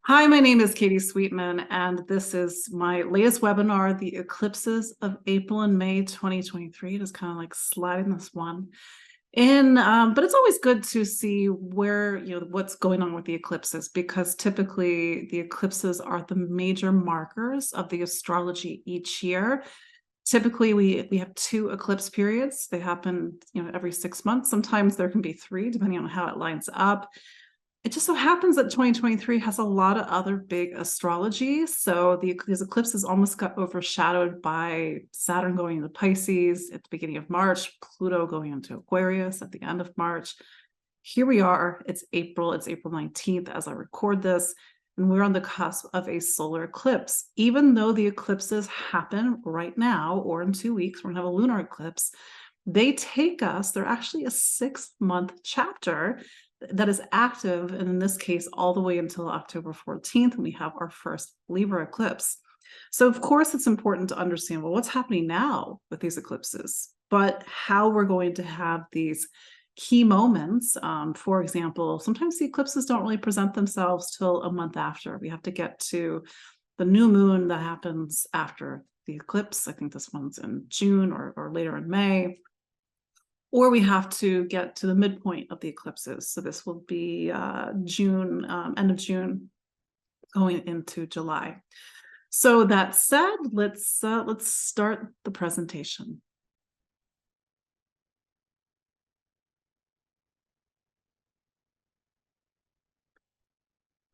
Hi, my name is Katie Sweetman, and this is my latest webinar, the Eclipses of April and May 2023. Just kind of like sliding this one in, but it's always good to see where, what's going on with the eclipses, because typically the eclipses are the major markers of the astrology each year. Typically, we have two eclipse periods. They happen, every 6 months. Sometimes there can be three, depending on how it lines up. It just so happens that 2023 has a lot of other big astrology. So these eclipses almost got overshadowed by Saturn going into Pisces at the beginning of March, Pluto going into Aquarius at the end of March. Here we are, it's April 19th as I record this, and we're on the cusp of a solar eclipse. Even though the eclipses happen right now, or in 2 weeks, we're gonna have a lunar eclipse, they're actually a 6-month chapter that is active, and in this case, all the way until October 14th, when we have our first Libra eclipse. So of course, it's important to understand, well, what's happening now with these eclipses, but how we're going to have these key moments. For example, sometimes the eclipses don't really present themselves till a month after. We have to get to the new moon that happens after the eclipse. I think this one's in June or later in May. Or we have to get to the midpoint of the eclipses. So this will be June, end of June, going into July. So that said, let's start the presentation.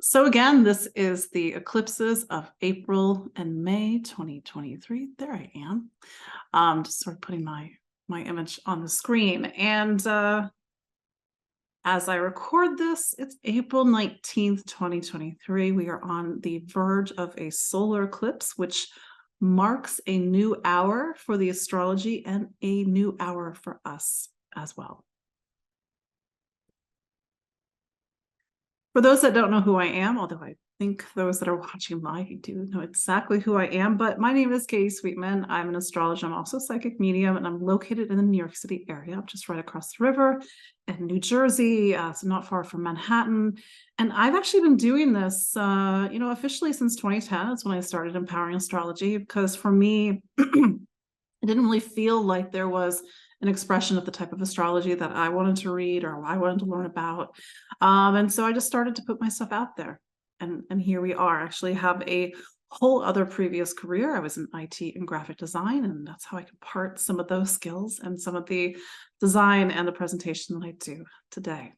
So again, this is the eclipses of April and May 2023. There I am. Just sort of putting my image on the screen. And as I record this, it's April 19th, 2023. We are on the verge of a solar eclipse, which marks a new hour for the astrology and a new hour for us as well. For those that don't know who I am, although I think those that are watching live, you do know exactly who I am, but my name is Katie Sweetman. I'm an astrologer. I'm also a psychic medium, and I'm located in the New York City area, just right across the river in New Jersey, so not far from Manhattan. And I've actually been doing this, officially since 2010. That's when I started empowering astrology, because for me, it didn't really feel like there was an expression of the type of astrology that I wanted to read or I wanted to learn about. And so I just started to put myself out there. And here we are. I actually have a whole other previous career. I was in IT and graphic design, and that's how I can part some of those skills and some of the design and the presentation that I do today.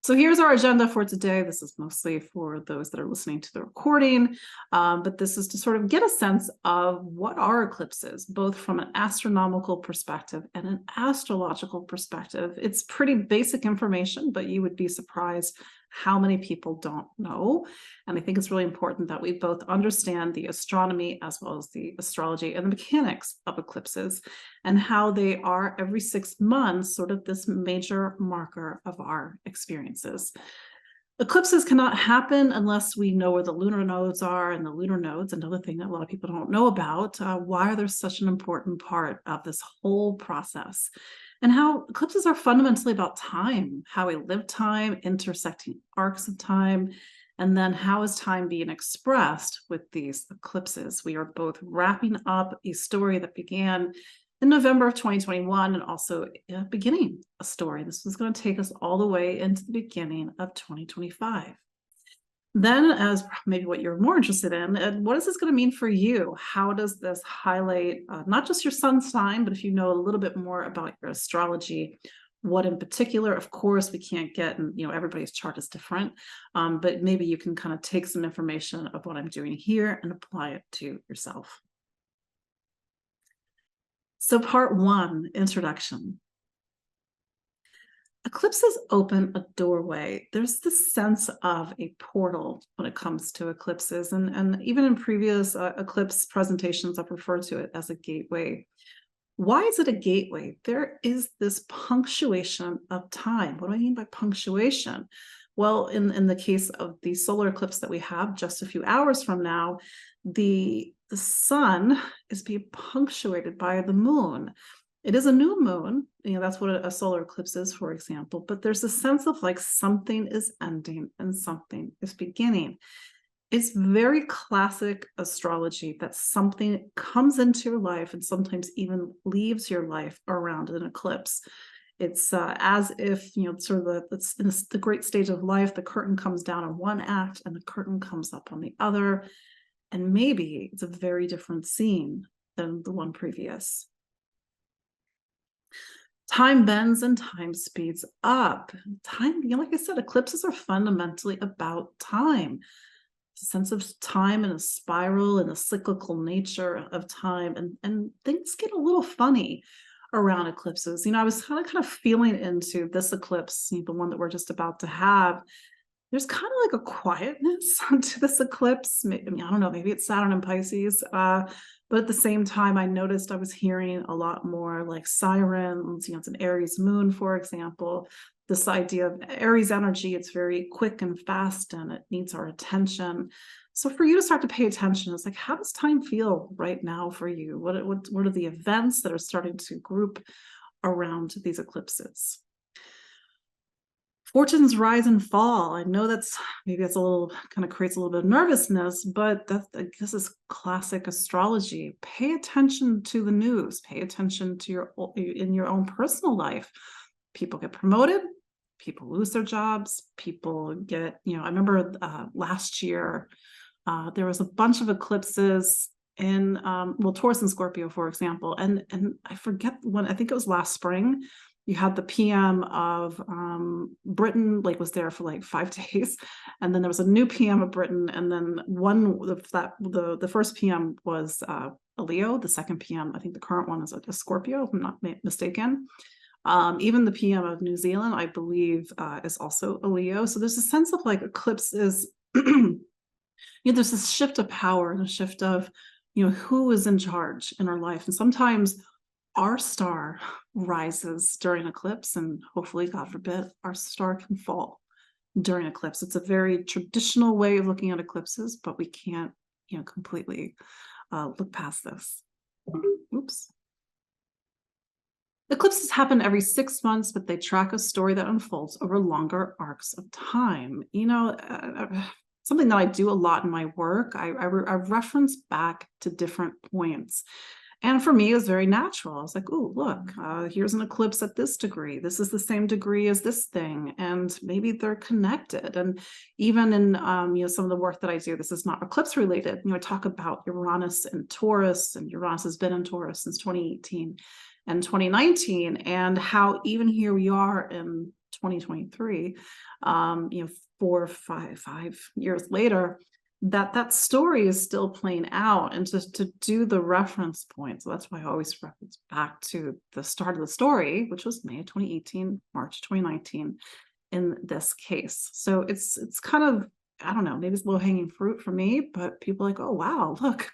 So here's our agenda for today. This is mostly for those that are listening to the recording, but this is to sort of get a sense of what are eclipses, both from an astronomical perspective and an astrological perspective. It's pretty basic information, but you would be surprised how many people don't know. And I think it's really important that we both understand the astronomy as well as the astrology and the mechanics of eclipses, and how they are every 6 months, sort of this major marker of our experiences. Eclipses cannot happen unless we know where the lunar nodes are, and the lunar nodes, another thing that a lot of people don't know about. Why are they such an important part of this whole process? And how eclipses are fundamentally about time, how we live time, intersecting arcs of time, and then how is time being expressed with these eclipses? We are both wrapping up a story that began in November of 2021, and also beginning a story. This was going to take us all the way into the beginning of 2025. Then, as maybe what you're more interested in, what is this going to mean for you? How does this highlight not just your sun sign, but if you know a little bit more about your astrology, what in particular? Of course, we can't get, and everybody's chart is different, but maybe you can kind of take some information of what I'm doing here and apply it to yourself. So part 1, introduction. Eclipses open a doorway. There's this sense of a portal when it comes to eclipses. And even in previous eclipse presentations, I've referred to it as a gateway. Why is it a gateway? There is this punctuation of time. What do I mean by punctuation? Well, in the case of the solar eclipse that we have just a few hours from now, the sun is being punctuated by the moon. It is a new moon, that's what a solar eclipse is, for example, but there's a sense of like something is ending and something is beginning. It's very classic astrology that something comes into your life and sometimes even leaves your life around an eclipse. It's as if, sort of it's in the great stage of life, the curtain comes down on one act and the curtain comes up on the other. And maybe it's a very different scene than the one previous. Time bends and time speeds up. Time, like I said, eclipses are fundamentally about time. It's a sense of time and a spiral and a cyclical nature of time. And things get a little funny around eclipses. I was kind of feeling into this eclipse, the one that we're just about to have. There's kind of like a quietness to this eclipse. I don't know, maybe it's Saturn and Pisces. But at the same time, I noticed I was hearing a lot more like sirens. It's an Aries moon, for example. This idea of Aries energy, it's very quick and fast and it needs our attention. So for you to start to pay attention, it's like, how does time feel right now for you? What are the events that are starting to group around these eclipses? Fortunes rise and fall. I know maybe that's a little kind of creates a little bit of nervousness, but I guess is classic astrology. Pay attention to the news. Pay attention to in your own personal life. People get promoted. People lose their jobs. People get, I remember last year there was a bunch of eclipses in Taurus and Scorpio, for example, and I forget when. I think it was last spring. You had the PM of Britain, like was there for like 5 days, and then there was a new PM of Britain, and then the first PM was a Leo, the second PM, I think the current one is a Scorpio, if I'm not mistaken. Even the PM of New Zealand, I believe, is also a Leo. So there's a sense of like eclipse is, there's this shift of power and a shift of, who is in charge in our life, and sometimes our star rises during eclipse, and hopefully, God forbid, our star can fall during eclipse. It's a very traditional way of looking at eclipses, but we can't, completely look past this. Oops. Eclipses happen every 6 months, but they track a story that unfolds over longer arcs of time. Something that I do a lot in my work, I reference back to different points. And for me, it was very natural. I was like, oh, look, here's an eclipse at this degree. This is the same degree as this thing. And maybe they're connected. And even in, some of the work that I do, this is not eclipse related. I talk about Uranus and Taurus, and Uranus has been in Taurus since 2018 and 2019, and how even here we are in 2023, 5 years later, that story is still playing out, and just to do the reference point. So that's why I always reference back to the start of the story, which was May 2018, March 2019 in this case. So it's kind of, I don't know, maybe it's low-hanging fruit for me, but people are like, oh, wow, look,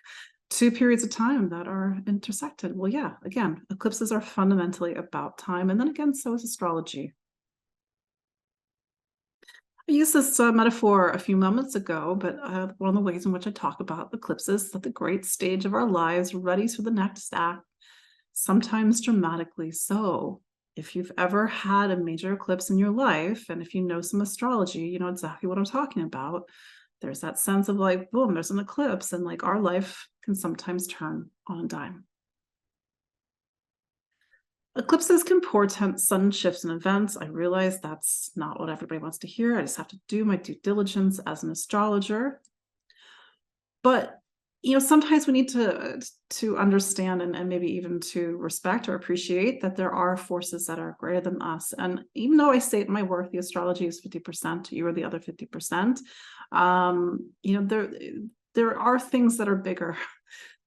2 periods of time that are intersected. Well, yeah, again, eclipses are fundamentally about time. And then again, so is astrology. I used this metaphor a few moments ago, but one of the ways in which I talk about eclipses is at the great stage of our lives, ready for the next act, sometimes dramatically so. If you've ever had a major eclipse in your life, and if you know some astrology, you know exactly what I'm talking about. There's that sense of like, boom, there's an eclipse, and like our life can sometimes turn on a dime. Eclipses can portend sudden shifts in events. I realize that's not what everybody wants to hear. I just have to do my due diligence as an astrologer. But, sometimes we need to understand and maybe even to respect or appreciate that there are forces that are greater than us. And even though I say it in my work, the astrology is 50%, you are the other 50%, there are things that are bigger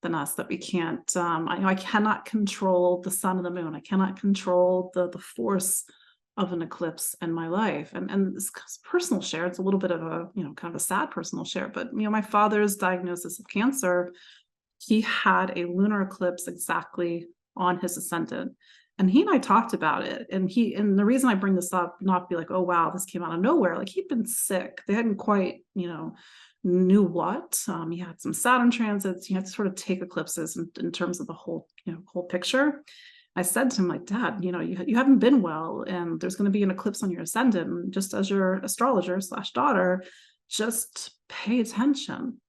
than us that we can't. I cannot control the sun and the moon. I cannot control the force of an eclipse in my life. And this personal share, it's a little bit of a, kind of a sad personal share, but, my father's diagnosis of cancer, he had a lunar eclipse exactly on his ascendant. And he and I talked about it. And the reason I bring this up, not be like, oh, wow, this came out of nowhere. Like, he'd been sick. They hadn't quite, knew what. He had some Saturn transits. You have to sort of take eclipses in terms of the whole, whole picture. I said to him, like, Dad, you haven't been well, and there's going to be an eclipse on your ascendant. And just as your astrologer/daughter, just pay attention.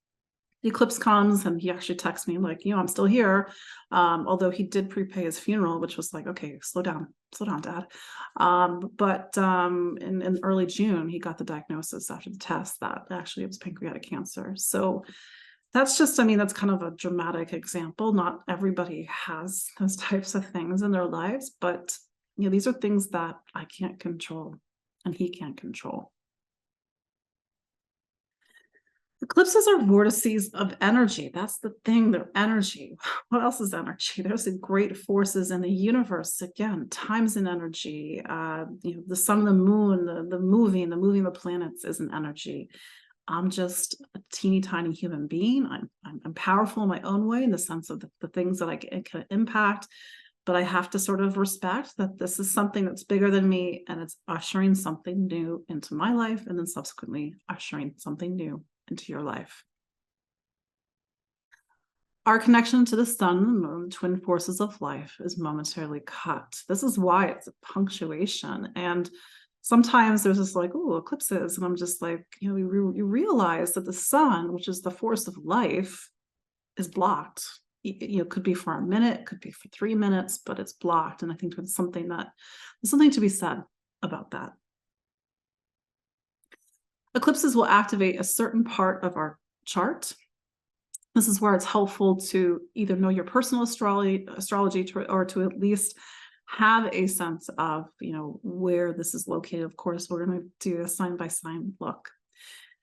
The eclipse comes, and he actually texts me like, I'm still here. Although he did prepay his funeral, which was like, okay, slow down, Dad. But in early June, he got the diagnosis after the test that actually it was pancreatic cancer. So that's just, that's kind of a dramatic example. Not everybody has those types of things in their lives, but these are things that I can't control and he can't control. Eclipses are vortices of energy. That's the thing, they're energy. What else is energy? There's great forces in the universe. Again, time's an energy. The sun, the moon, the moving the planets is an energy. I'm just a teeny tiny human being. I'm powerful in my own way, in the sense of the things that I can impact, but I have to sort of respect that this is something that's bigger than me, and it's ushering something new into my life, and then subsequently ushering something new into your life. Our connection to the sun and the moon, twin forces of life, is momentarily cut. This is why it's a punctuation. And sometimes there's this like, oh, eclipses. And I'm just like, you realize that the sun, which is the force of life, is blocked. Could be for a minute, could be for 3 minutes, but it's blocked. And I think there's something to be said about that. Eclipses will activate a certain part of our chart. This is where it's helpful to either know your personal astrology or to at least have a sense of, where this is located. Of course, we're going to do a sign by sign look.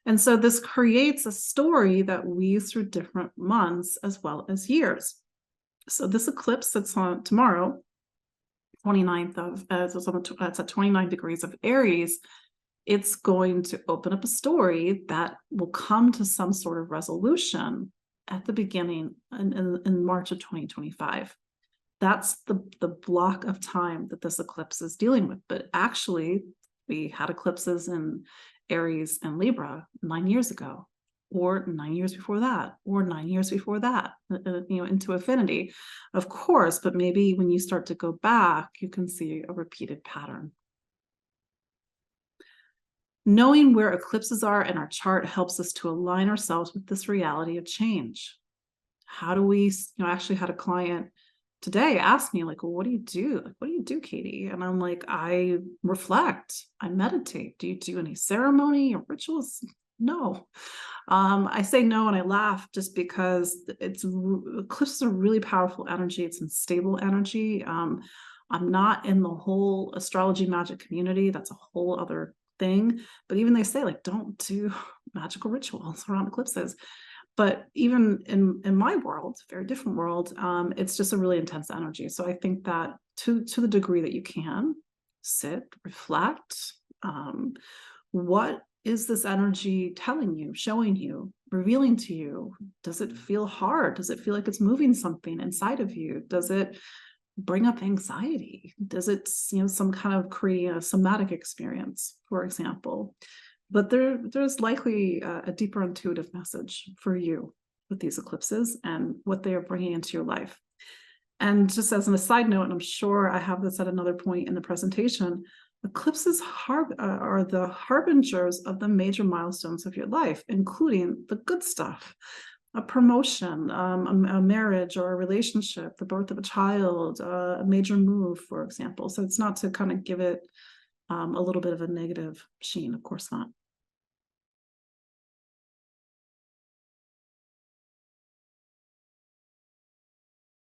And so this creates a story that weaves through different months as well as years. So this eclipse that's on tomorrow, 29th of, it's at 29 degrees of Aries. It's going to open up a story that will come to some sort of resolution at the beginning in March of 2025. That's the block of time that this eclipse is dealing with. But actually, we had eclipses in Aries and Libra 9 years ago, or 9 years before that, or 9 years before that, into affinity, of course. But maybe when you start to go back, you can see a repeated pattern. Knowing where eclipses are in our chart helps us to align ourselves with this reality of change. How do we, actually had a client today ask me, like, well, what do you do? Like, what do you do, Katie? And I'm like, I reflect, I meditate. Do you do any ceremony or rituals? No. I say no and I laugh just because eclipses are really powerful energy. It's unstable energy. I'm not in the whole astrology magic community. That's a whole other thing. But even they say, like, don't do magical rituals around eclipses. But even in my world, very different world, it's just a really intense energy. So I think that to the degree that you can sit, reflect, what is this energy telling you, showing you, revealing to you? Does it feel hard? Does it feel like it's moving something inside of you? Does it bring up anxiety? Does it, some kind of create a somatic experience, for example? But there's likely a deeper intuitive message for you with these eclipses and what they are bringing into your life. And just as an aside note, and I'm sure I have this at another point in the presentation, eclipses are the harbingers of the major milestones of your life, including the good stuff, a promotion, a marriage or a relationship, the birth of a child, a major move, for example. So it's not to kind of give it a little bit of a negative sheen, of course not.